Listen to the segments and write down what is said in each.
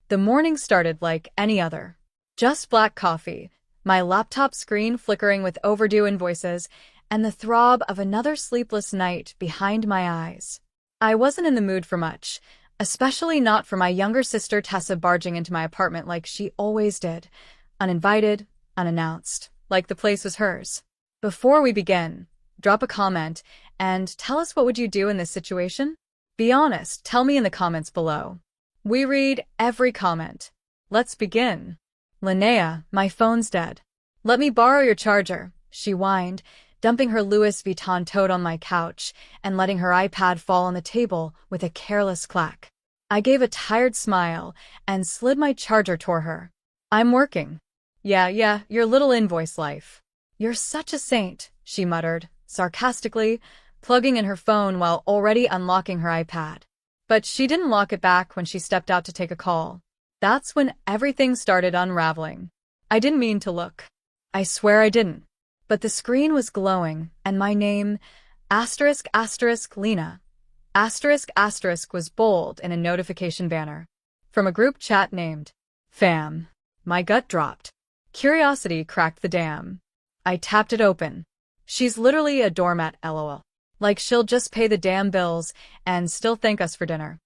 The morning started like any other. Just black coffee, my laptop screen flickering with overdue invoices, and the throb of another sleepless night behind my eyes. I wasn't in the mood for much, especially not for my younger sister Tessa barging into my apartment like she always did, uninvited, unannounced, like the place was hers. Before we begin, drop a comment and tell us what would you do in this situation? Be honest, tell me in the comments below. We read every comment. Let's begin. Linnea, my phone's dead. Let me borrow your charger, she whined, dumping her Louis Vuitton tote on my couch and letting her iPad fall on the table with a careless clack. I gave a tired smile and slid my charger toward her. I'm working. Yeah, your little invoice life. You're such a saint, she muttered, sarcastically, plugging in her phone while already unlocking her iPad. But she didn't lock it back when she stepped out to take a call. That's when everything started unraveling. I didn't mean to look. I swear I didn't. But the screen was glowing, and my name, Lena, was bold in a notification banner. From a group chat named Fam. My gut dropped. Curiosity cracked the dam. I tapped it open. She's literally a doormat, lol. Like she'll just pay the damn bills and still thank us for dinner.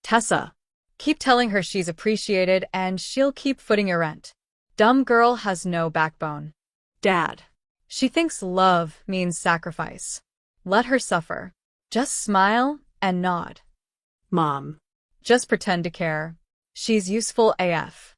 Tessa. Keep telling her she's appreciated and she'll keep footing your rent. Dumb girl has no backbone. Dad. She thinks love means sacrifice. Let her suffer. Just smile and nod. Mom. Just pretend to care. She's useful AF.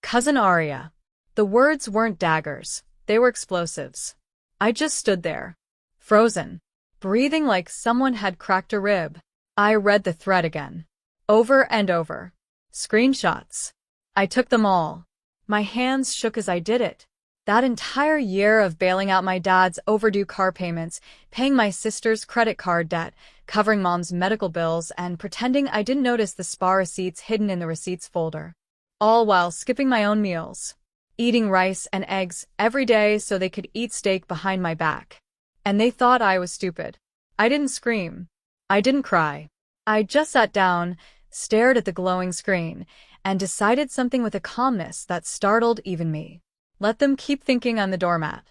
Cousin Aria. The words weren't daggers, they were explosives. I just stood there, frozen, breathing like someone had cracked a rib. I read the thread again. Over and over. Screenshots. I took them all. My hands shook as I did it. That entire year of bailing out my dad's overdue car payments, paying my sister's credit card debt, covering mom's medical bills, and pretending I didn't notice the spa receipts hidden in the receipts folder. All while skipping my own meals. Eating rice and eggs every day so they could eat steak behind my back. And they thought I was stupid. I didn't scream. I didn't cry. I just sat down, stared at the glowing screen, and decided something with a calmness that startled even me. Let them keep thinking I'm the doormat.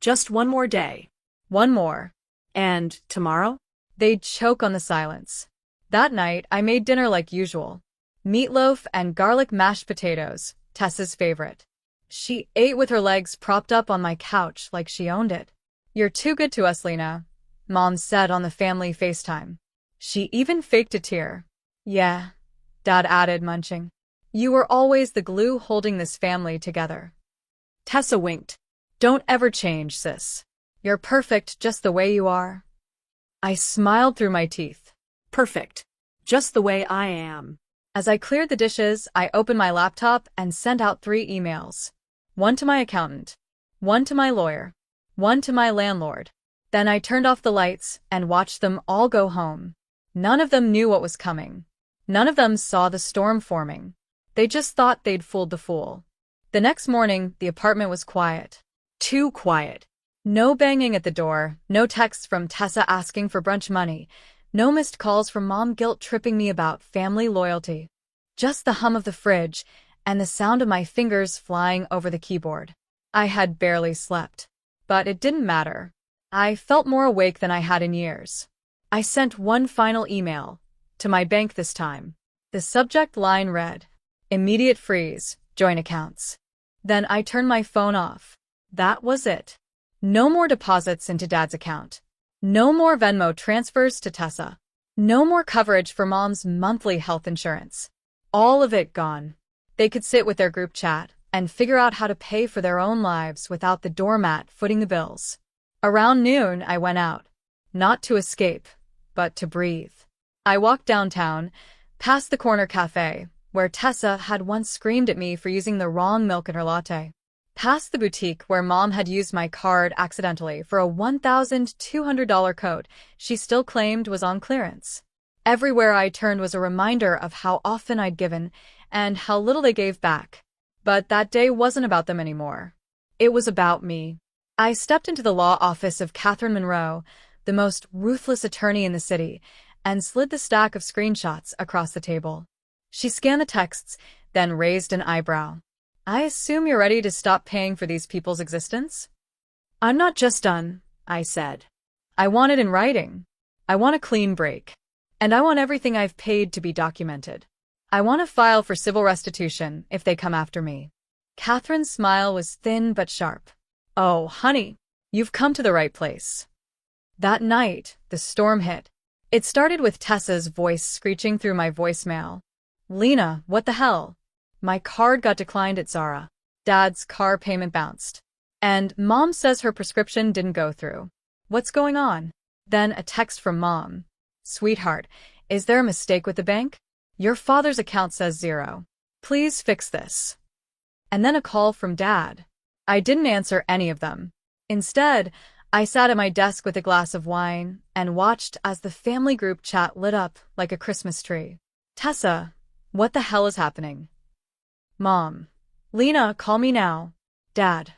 Just one more day. One more. And tomorrow? They'd choke on the silence. That night, I made dinner like usual. Meatloaf and garlic mashed potatoes, Tessa's favorite. She ate with her legs propped up on my couch like she owned it. You're too good to us, Lena, Mom said on the family FaceTime. She even faked a tear. Yeah, Dad added, munching. You were always the glue holding this family together. Tessa winked. Don't ever change, sis. You're perfect just the way you are. I smiled through my teeth. Perfect. Just the way I am. As I cleared the dishes, I opened my laptop and sent out 3 emails. One to my accountant, one to my lawyer, one to my landlord. Then I turned off the lights and watched them all go home. None of them knew what was coming. None of them saw the storm forming. They just thought they'd fooled the fool. The next morning, the apartment was quiet. Too quiet. No banging at the door, no texts from Tessa asking for brunch money, no missed calls from Mom guilt-tripping me about family loyalty. Just the hum of the fridge and the sound of my fingers flying over the keyboard. I had barely slept. But it didn't matter. I felt more awake than I had in years. I sent one final email, to my bank this time. The subject line read, Immediate freeze, joint accounts. Then I turned my phone off. That was it. No more deposits into Dad's account. No more Venmo transfers to Tessa. No more coverage for Mom's monthly health insurance. All of it gone. They could sit with their group chat and figure out how to pay for their own lives without the doormat footing the bills. Around noon, I went out. Not to escape, but to breathe. I walked downtown, past the corner cafe, where Tessa had once screamed at me for using the wrong milk in her latte. Past the boutique where Mom had used my card accidentally for a $1,200 coat she still claimed was on clearance. Everywhere I turned was a reminder of how often I'd given and how little they gave back. But that day wasn't about them anymore. It was about me. I stepped into the law office of Catherine Monroe, the most ruthless attorney in the city, and slid the stack of screenshots across the table. She scanned the texts, then raised an eyebrow. I assume you're ready to stop paying for these people's existence? I'm not just done, I said. I want it in writing. I want a clean break. And I want everything I've paid to be documented. I want to file for civil restitution if they come after me. Catherine's smile was thin but sharp. Oh, honey, you've come to the right place. That night, the storm hit. It started with Tessa's voice screeching through my voicemail. Lena, what the hell? My card got declined at Zara. Dad's car payment bounced. And Mom says her prescription didn't go through. What's going on? Then a text from Mom. Sweetheart, is there a mistake with the bank? Your father's account says 0. Please fix this. And then a call from Dad. I didn't answer any of them. Instead, I sat at my desk with a glass of wine and watched as the family group chat lit up like a Christmas tree. Tessa, what the hell is happening? Mom. Lena, call me now. Dad.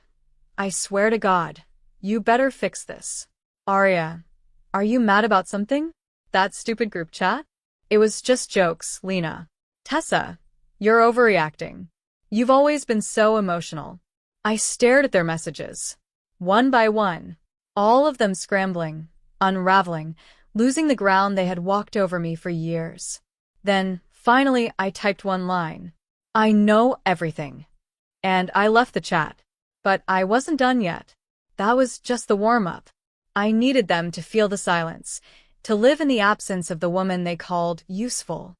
I swear to God, you better fix this. Arya, are you mad about something? That stupid group chat? It was just jokes, Lena. Tessa, you're overreacting. You've always been so emotional. I stared at their messages. One by one. All of them scrambling, unraveling, losing the ground they had walked over me for years. Then, finally, I typed one line. I know everything. And I left the chat. But I wasn't done yet. That was just the warm-up. I needed them to feel the silence, to live in the absence of the woman they called useful.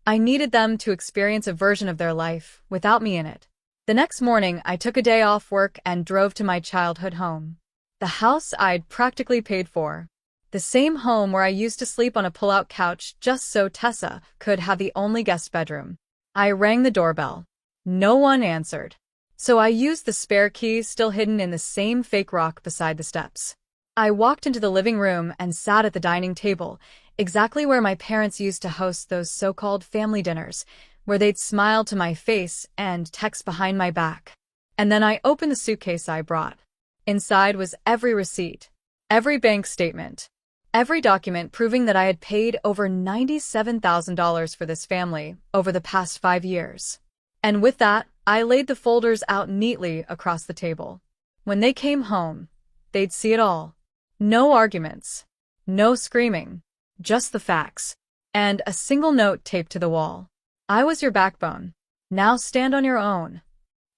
I needed them to experience a version of their life without me in it. The next morning, I took a day off work and drove to my childhood home. The house I'd practically paid for. The same home where I used to sleep on a pull-out couch just so Tessa could have the only guest bedroom. I rang the doorbell. No one answered. So I used the spare key still hidden in the same fake rock beside the steps. I walked into the living room and sat at the dining table, exactly where my parents used to host those so-called family dinners, where they'd smile to my face and text behind my back. And then I opened the suitcase I brought. Inside was every receipt, every bank statement, every document proving that I had paid over $97,000 for this family over the past 5 years. And with that, I laid the folders out neatly across the table. When they came home, they'd see it all. No arguments, no screaming, just the facts, and a single note taped to the wall. I was your backbone. Now stand on your own.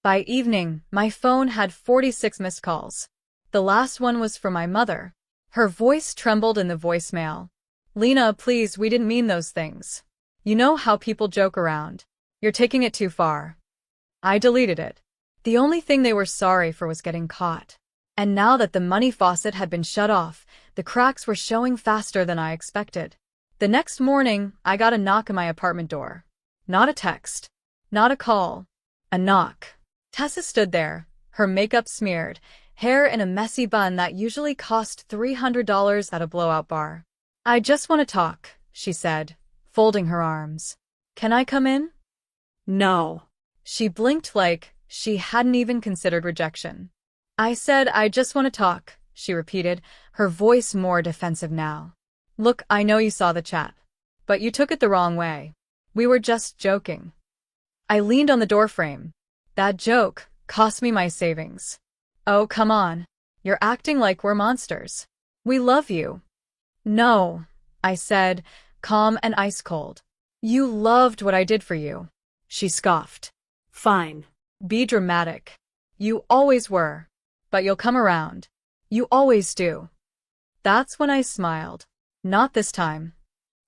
By evening, my phone had 46 missed calls. The last one was from my mother. Her voice trembled in the voicemail. Lena, please, we didn't mean those things. You know how people joke around. You're taking it too far. I deleted it. The only thing they were sorry for was getting caught. And now that the money faucet had been shut off, the cracks were showing faster than I expected. The next morning, I got a knock on my apartment door. Not a text. Not a call. A knock. Tessa stood there, her makeup smeared, hair in a messy bun that usually cost $300 at a blowout bar. I just want to talk, she said, folding her arms. Can I come in? No. She blinked like she hadn't even considered rejection. I said I just want to talk, she repeated, her voice more defensive now. Look, I know you saw the chat. But you took it the wrong way. We were just joking. I leaned on the doorframe. That joke cost me my savings. Oh, come on. You're acting like we're monsters. We love you. No, I said, calm and ice-cold. You loved what I did for you. She scoffed. Fine. Be dramatic. You always were. But you'll come around. You always do. That's when I smiled. Not this time.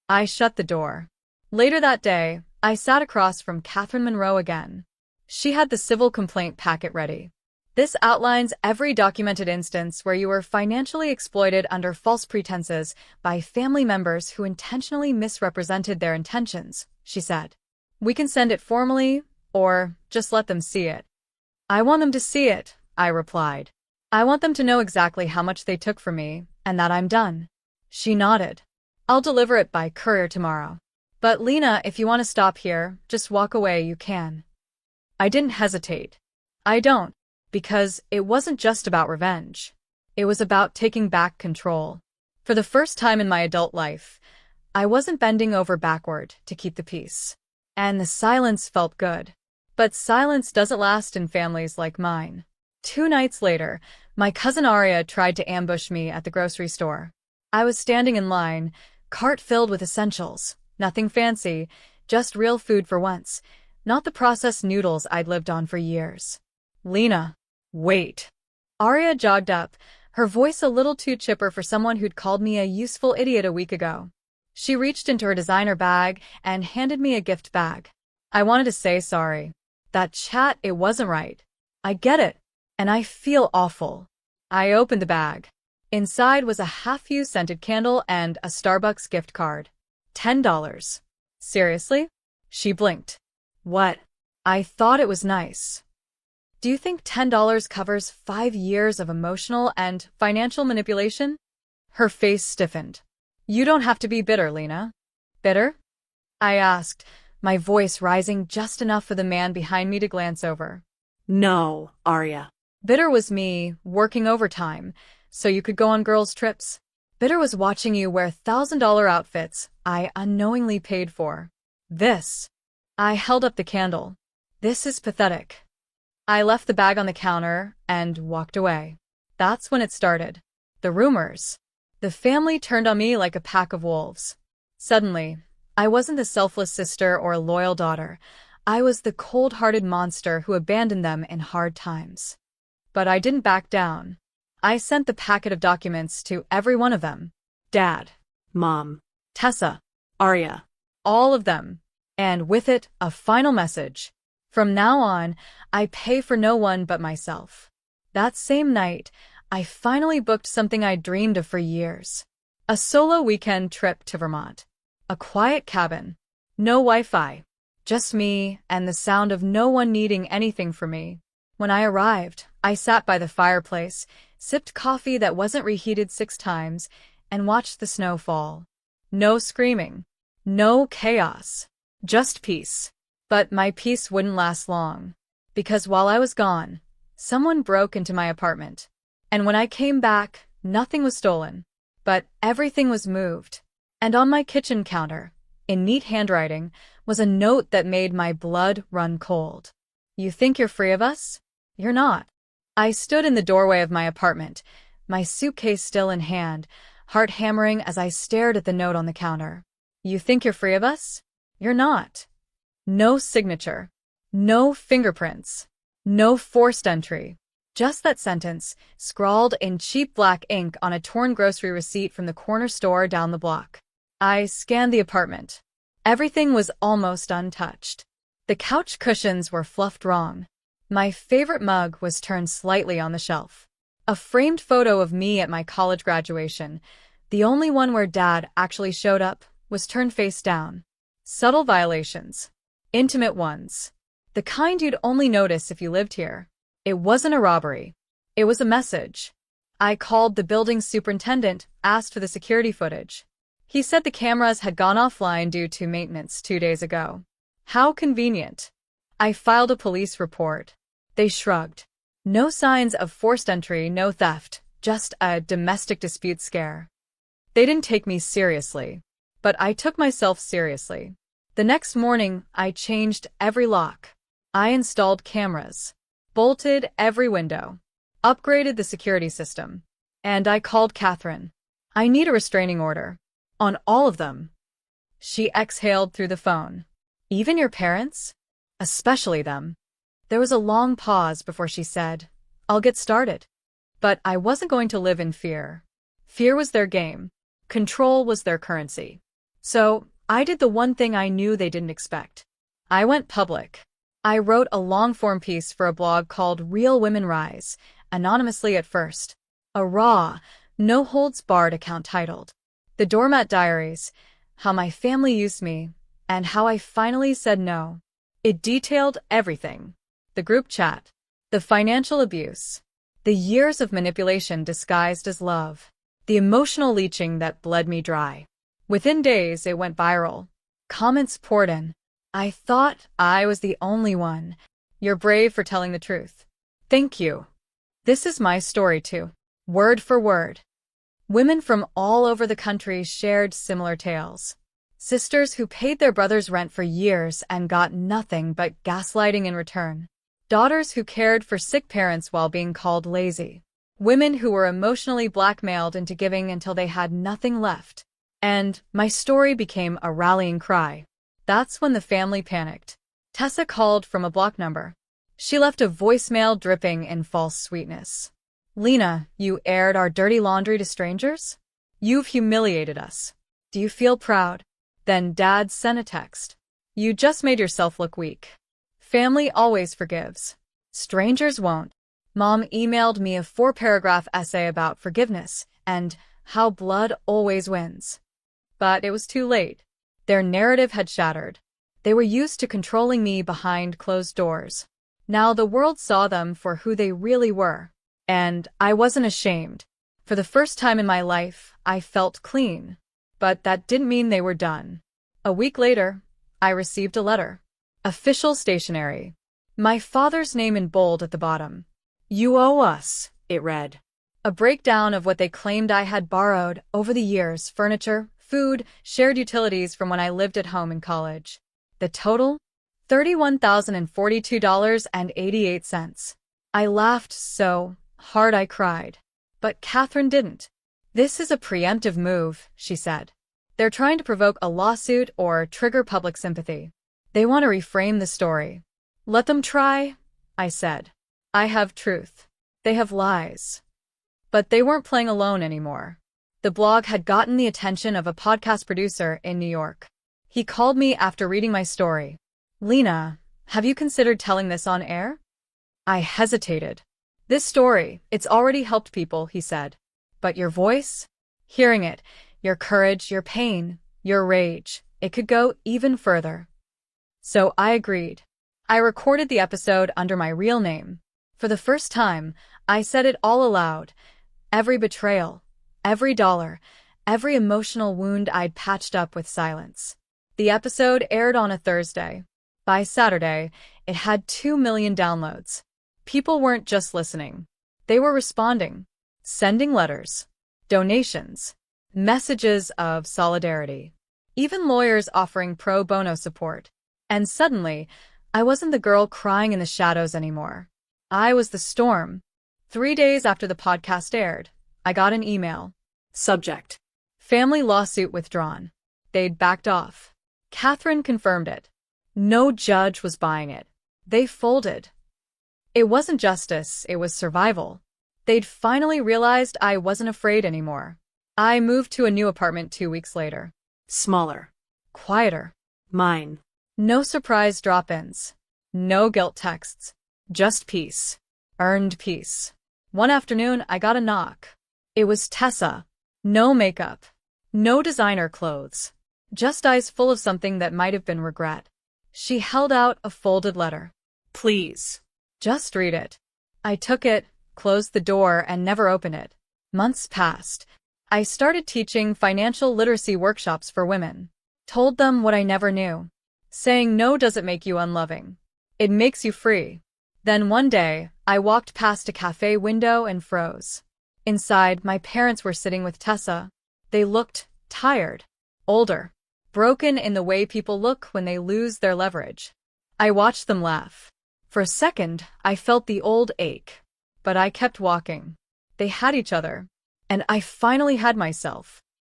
I shut the door. Later that day, I sat across from Catherine Monroe again. She had the civil complaint packet ready. This outlines every documented instance where you were financially exploited under false pretenses by family members who intentionally misrepresented their intentions, she said. We can send it formally, or just let them see it. I want them to see it, I replied. I want them to know exactly how much they took from me, and that I'm done. She nodded. I'll deliver it by courier tomorrow. But Lena, if you want to stop here, just walk away, you can. I didn't hesitate. I don't, because it wasn't just about revenge. It was about taking back control. For the first time in my adult life, I wasn't bending over backward to keep the peace. and the silence felt good. But silence doesn't last in families like mine. 2 nights later, my cousin Arya tried to ambush me at the grocery store. I was standing in line, cart filled with essentials. Nothing fancy, just real food for once. Not the processed noodles I'd lived on for years. Lena, wait. Arya jogged up, her voice a little too chipper for someone who'd called me a useful idiot a week ago. She reached into her designer bag and handed me a gift bag. I wanted to say sorry. That chat, it wasn't right. I get it. And I feel awful. I opened the bag. Inside was a half-used scented candle and a Starbucks gift card. $10. Seriously? She blinked. What? I thought it was nice. Do you think $10 covers 5 years of emotional and financial manipulation? Her face stiffened. You don't have to be bitter, Lena. Bitter? I asked, my voice rising just enough for the man behind me to glance over. No, Arya. Bitter was me, working overtime, so you could go on girls' trips. Bitter was watching you wear $1,000 outfits I unknowingly paid for. This. I held up the candle. This is pathetic. I left the bag on the counter and walked away. That's when it started. The rumors. The family turned on me like a pack of wolves. Suddenly, I wasn't the selfless sister or loyal daughter. I was the cold-hearted monster who abandoned them in hard times. But I didn't back down. I sent the packet of documents to every one of them. Dad. Mom. Tessa. Arya. All of them. And with it, a final message. From now on, I pay for no one but myself. That same night, I finally booked something I dreamed of for years. A solo weekend trip to Vermont. A quiet cabin. No Wi-Fi. Just me and the sound of no one needing anything from me. When I arrived, I sat by the fireplace, sipped coffee that wasn't reheated 6 times, and watched the snow fall. No screaming. No chaos. Just peace. But my peace wouldn't last long. Because while I was gone, someone broke into my apartment. And when I came back, nothing was stolen. But everything was moved. And on my kitchen counter, in neat handwriting, was a note that made my blood run cold. You think you're free of us? You're not. I stood in the doorway of my apartment, my suitcase still in hand, heart hammering as I stared at the note on the counter. You think you're free of us? You're not. No signature. No fingerprints. No forced entry. Just that sentence, scrawled in cheap black ink on a torn grocery receipt from the corner store down the block. I scanned the apartment. Everything was almost untouched. The couch cushions were fluffed wrong. My favorite mug was turned slightly on the shelf. A framed photo of me at my college graduation, the only one where Dad actually showed up, was turned face down. Subtle violations. Intimate ones. The kind you'd only notice if you lived here. It wasn't a robbery. It was a message. I called the building superintendent, asked for the security footage. He said the cameras had gone offline due to maintenance 2 days ago. How convenient. I filed a police report. They shrugged. No signs of forced entry, no theft, just a domestic dispute scare. They didn't take me seriously. But I took myself seriously. The next morning, I changed every lock. I installed cameras. Bolted every window. Upgraded the security system. And I called Catherine. I need a restraining order. On all of them. She exhaled through the phone. Even your parents? Especially them. There was a long pause before she said, I'll get started. But I wasn't going to live in fear. Fear was their game. Control was their currency. So, I did the one thing I knew they didn't expect. I went public. I wrote a long-form piece for a blog called Real Women Rise, anonymously at first. A raw, no-holds-barred account titled, The Doormat Diaries, How My Family Used Me, and How I Finally Said No. It detailed everything. The group chat. The financial abuse. The years of manipulation disguised as love. The emotional leeching that bled me dry. Within days, it went viral. Comments poured in. I thought I was the only one. You're brave for telling the truth. Thank you. This is my story too. Word for word. Women from all over the country shared similar tales. Sisters who paid their brothers' rent for years and got nothing but gaslighting in return. Daughters who cared for sick parents while being called lazy. Women who were emotionally blackmailed into giving until they had nothing left. And my story became a rallying cry. That's when the family panicked. Tessa called from a block number. She left a voicemail dripping in false sweetness. Lena, you aired our dirty laundry to strangers? You've humiliated us. Do you feel proud? Then Dad sent a text. You just made yourself look weak. Family always forgives. Strangers won't. Mom emailed me a 4-paragraph essay about forgiveness and how blood always wins. But it was too late. Their narrative had shattered. They were used to controlling me behind closed doors. Now the world saw them for who they really were. And I wasn't ashamed. For the first time in my life, I felt clean. But that didn't mean they were done. A week later, I received a letter. Official stationery. My father's name in bold at the bottom. You owe us, it read. A breakdown of what they claimed I had borrowed over the years: furniture, food, shared utilities from when I lived at home in college. The total? $31,042.88. I laughed so hard I cried. But Catherine didn't. This is a preemptive move, she said. They're trying to provoke a lawsuit or trigger public sympathy. They want to reframe the story. Let them try, I said. I have truth. They have lies. But they weren't playing alone anymore. The blog had gotten the attention of a podcast producer in New York. He called me after reading my story. Lena, have you considered telling this on air? I hesitated. This story, it's already helped people, he said. But your voice? Hearing it, your courage, your pain, your rage, it could go even further. So I agreed. I recorded the episode under my real name. For the first time, I said it all aloud. Every betrayal, every dollar, every emotional wound I'd patched up with silence. The episode aired on a Thursday. By Saturday, it had 2 million downloads. People weren't just listening. They were responding, sending letters, donations, messages of solidarity, even lawyers offering pro bono support. And suddenly, I wasn't the girl crying in the shadows anymore. I was the storm. 3 days after the podcast aired, I got an email. Subject: Family lawsuit withdrawn. They'd backed off. Catherine confirmed it. No judge was buying it. They folded. It wasn't justice, it was survival. They'd finally realized I wasn't afraid anymore. I moved to a new apartment 2 weeks later. Smaller. Quieter. Mine. No surprise drop-ins. No guilt texts. Just peace. Earned peace. One afternoon, I got a knock. It was Tessa. No makeup. No designer clothes. Just eyes full of something that might have been regret. She held out a folded letter. Please. Just read it. I took it, closed the door, and never opened it. Months passed. I started teaching financial literacy workshops for women. Told them what I never knew. Saying no doesn't make you unloving. It makes you free. Then one day, I walked past a cafe window and froze. Inside, my parents were sitting with Tessa. They looked tired, older, broken in the way people look when they lose their leverage. I watched them laugh. For a second, I felt the old ache. But I kept walking. They had each other. And I finally had myself.